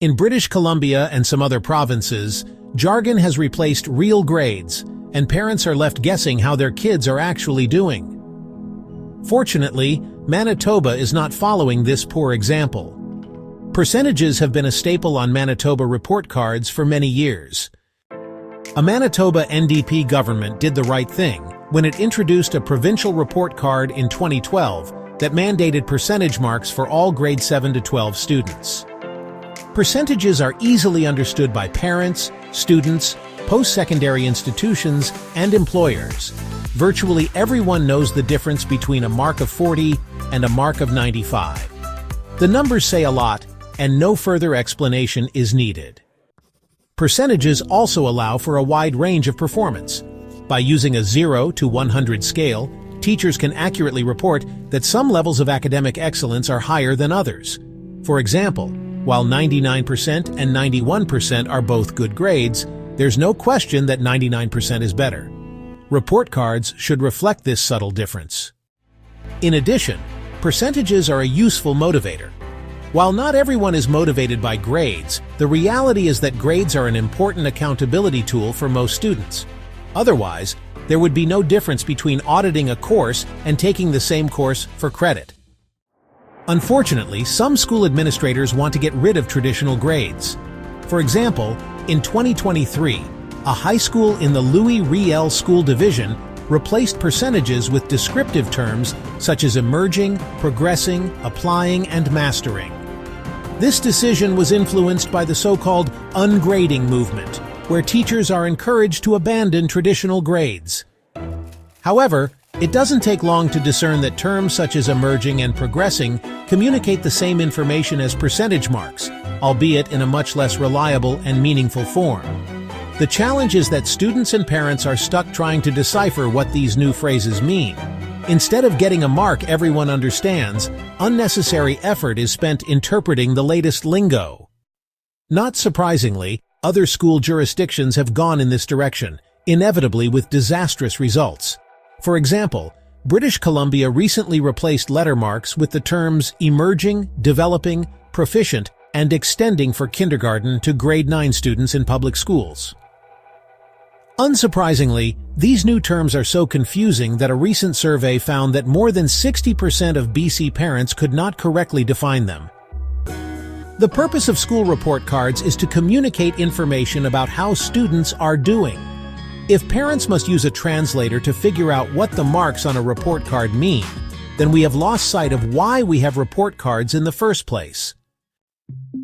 In British Columbia and some other provinces, jargon has replaced real grades, and parents are left guessing how their kids are actually doing. Fortunately, Manitoba is not following this poor example. Percentages have been a staple on Manitoba report cards for many years. A Manitoba NDP government did the right thing when it introduced a provincial report card in 2012 that mandated percentage marks for all grade 7 to 12 students. Percentages are easily understood by parents, students, post-secondary institutions, and employers. Virtually everyone knows the difference between a mark of 40 and a mark of 95. The numbers say a lot, and no further explanation is needed. Percentages also allow for a wide range of performance. By using a 0 to 100 scale, teachers can accurately report that some levels of academic excellence are higher than others. For example, while 99% and 91% are both good grades, there's no question that 99% is better. Report cards should reflect this subtle difference. In addition, percentages are a useful motivator. While not everyone is motivated by grades, the reality is that grades are an important accountability tool for most students. Otherwise, there would be no difference between auditing a course and taking the same course for credit. Unfortunately, some school administrators want to get rid of traditional grades. For example, in 2023, a high school in the Louis Riel School Division replaced percentages with descriptive terms such as emerging, progressing, applying, and mastering. This decision was influenced by the so-called Ungrading Movement, where teachers are encouraged to abandon traditional grades. However, it doesn't take long to discern that terms such as emerging and progressing communicate the same information as percentage marks, albeit in a much less reliable and meaningful form. The challenge is that students and parents are stuck trying to decipher what these new phrases mean. Instead of getting a mark everyone understands, unnecessary effort is spent interpreting the latest lingo. Not surprisingly, other school jurisdictions have gone in this direction, inevitably with disastrous results. For example, British Columbia recently replaced letter marks with the terms emerging, developing, proficient, and extending for kindergarten to grade 9 students in public schools. Unsurprisingly, these new terms are so confusing that a recent survey found that more than 60% of BC parents could not correctly define them. The purpose of school report cards is to communicate information about how students are doing. If parents must use a translator to figure out what the marks on a report card mean, then we have lost sight of why we have report cards in the first place.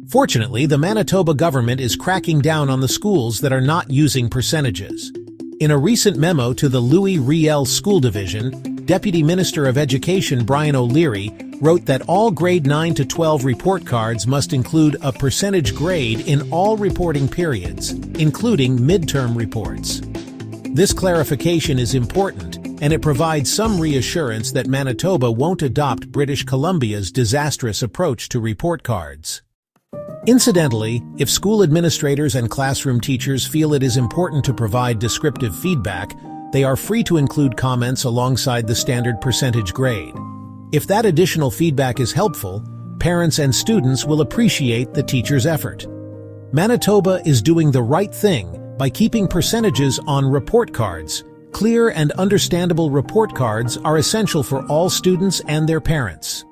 Fortunately, the Manitoba government is cracking down on the schools that are not using percentages. In a recent memo to the Louis Riel School Division, Deputy Minister of Education Brian O'Leary wrote that all grade 9 to 12 report cards must include a percentage grade in all reporting periods, including midterm reports. This clarification is important, and it provides some reassurance that Manitoba won't adopt British Columbia's disastrous approach to report cards. Incidentally, if school administrators and classroom teachers feel it is important to provide descriptive feedback, they are free to include comments alongside the standard percentage grade. If that additional feedback is helpful, parents and students will appreciate the teacher's effort. Manitoba is doing the right thing by keeping percentages on report cards. Clear and understandable report cards are essential for all students and their parents.